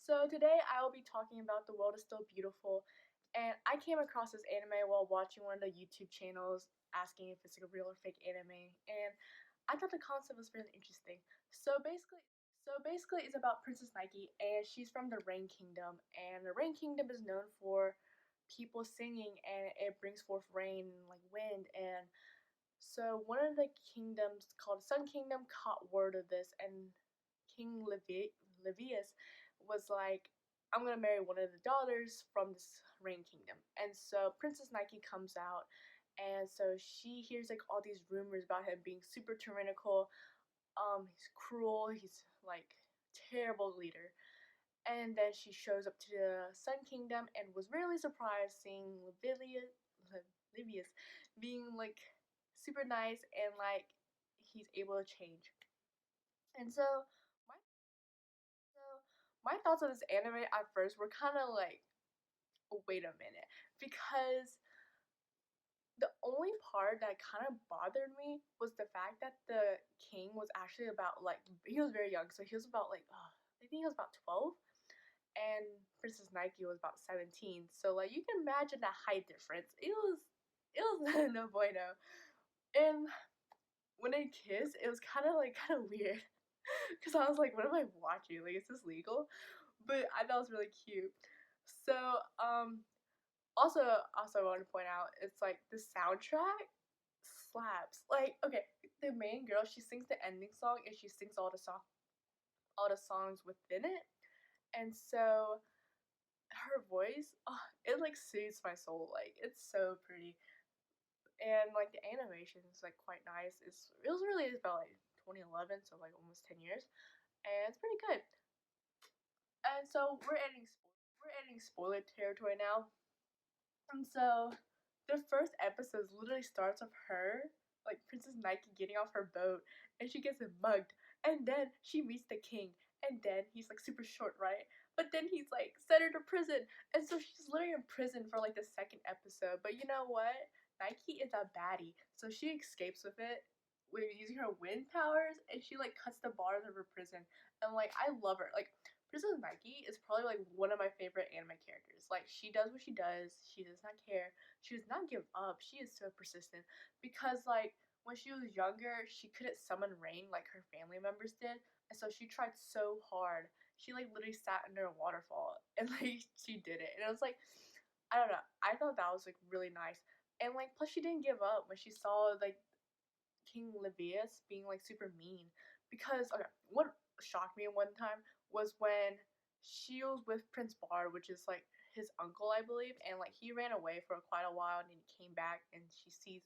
So today I will be talking about The World is Still Beautiful, and I came across this anime while watching one of the YouTube channels asking if it's like a real or fake anime, and I thought the concept was really interesting. So basically it's about Princess Nike, and she's from the Rain Kingdom, and the Rain Kingdom is known for people singing, and it brings forth rain and like wind. And so one of the kingdoms called Sun Kingdom caught word of this, and King Livius was like, I'm gonna marry one of the daughters from this Rain Kingdom. And so Princess Nike comes out, and so she hears like all these rumors about him being super tyrannical. He's cruel. He's like terrible leader. And then she shows up to the Sun Kingdom and was really surprised seeing Livius being like super nice and like he's able to change. And my so my thoughts on this anime at first were kind of like, wait a minute, because the only part that kind of bothered me was the fact that the king was actually about like he was very young, so he was about like I think he was about 12, and Princess Nike was about 17. So like you can imagine that height difference. It was no bueno. And when they kissed, it was kind of weird because I was like, what am I watching? Like, is this legal? But I thought it was really cute. So also I want to point out it's like the soundtrack slaps. Like, okay, the main girl, she sings the ending song and she sings all the songs within it. And so her voice, oh, it like soothes my soul. Like, it's so pretty. And like the animation is like quite nice. It was released about like 2011, so like almost 10 years, and it's pretty good. And so we're ending spoiler territory now. And so the first episode literally starts with her, like Princess Nike, getting off her boat, and she gets mugged, and then she meets the king, and then he's like super short, right? But then he's like sent her to prison, and so she's literally in prison for like the second episode. But you know what? Nike is a baddie, so she escapes with it with using her wind powers, and she like cuts the bars of her prison, and like I love her. Like Princess Nike is probably like one of my favorite anime characters. Like she does what she does. She does not care. She does not give up. She is so persistent because like when she was younger, she couldn't summon rain like her family members did, and so she tried so hard. She like literally sat under a waterfall and like she did it. And it was like I don't know. I thought that was like really nice. And like plus she didn't give up when she saw like King Livius being like super mean. Because okay, what shocked me one time was when she was with Prince Bar, which is like his uncle, I believe, and like he ran away for quite a while and then he came back and he sees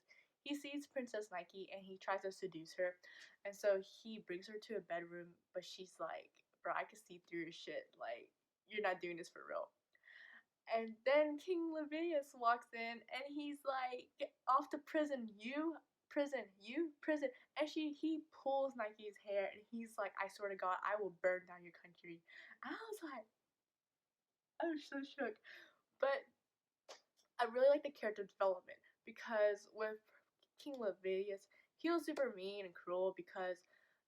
Princess Nike and he tries to seduce her. And so he brings her to a bedroom, but she's like, bro, I can see through your shit. Like, you're not doing this for real. And then King Livius walks in and he's like, get off to prison, you prison. And he pulls Nike's hair and he's like, I swear to God, I will burn down your country. And I was so shook. But I really like the character development because with King Livius, he was super mean and cruel because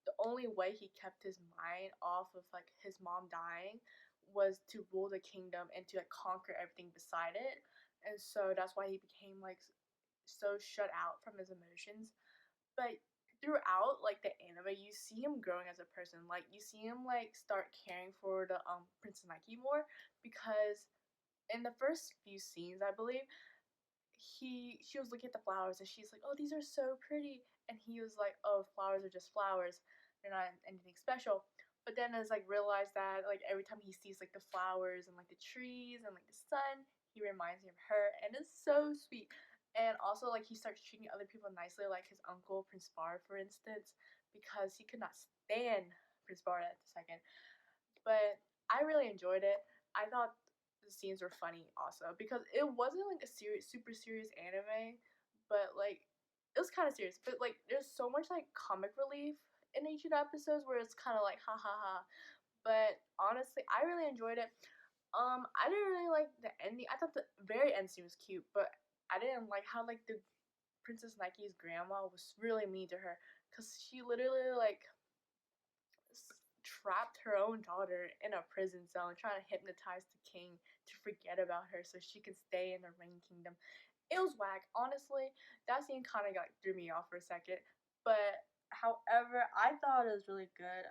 the only way he kept his mind off of like his mom dying was to rule the kingdom and to like conquer everything beside it. And so that's why he became like so shut out from his emotions. But throughout like the anime, you see him growing as a person. Like you see him like start caring for the Princess Nike more because in the first few scenes, I believe, she was looking at the flowers and she's like, "Oh, these are so pretty," and he was like, "Oh, flowers are just flowers; they're not anything special." But then, as like realized that like every time he sees like the flowers and like the trees and like the sun, he reminds me of her, and it's so sweet. And also, like he starts treating other people nicely, like his uncle Prince Bar, for instance, because he could not stand Prince Bar at the second. But I really enjoyed it. I thought the scenes were funny also because it wasn't like a super serious anime, but like it was kind of serious. But like there's so much like comic relief in each of the episodes where it's kind of like ha ha ha. But honestly, I really enjoyed it. I didn't really like the ending. I thought the very end scene was cute, but I didn't like how like the Princess Nike's grandma was really mean to her because she literally like trapped her own daughter in a prison cell and trying to hypnotize the king to forget about her so she can stay in the Rain Kingdom. It was whack. Honestly, that scene kind of like threw me off for a second. But however, I thought it was really good.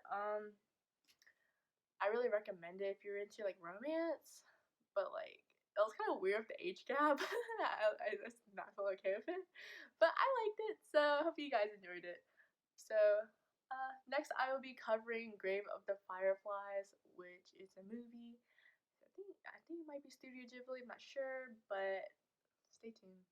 I really recommend it if you're into like romance, but like it was kind of weird with the age gap. I just did not feel okay with it, but I liked it, so I hope you guys enjoyed it. So next I will be covering Grave of the Fireflies, which is a movie. I think it might be Studio Ghibli. I'm not sure, but stay tuned.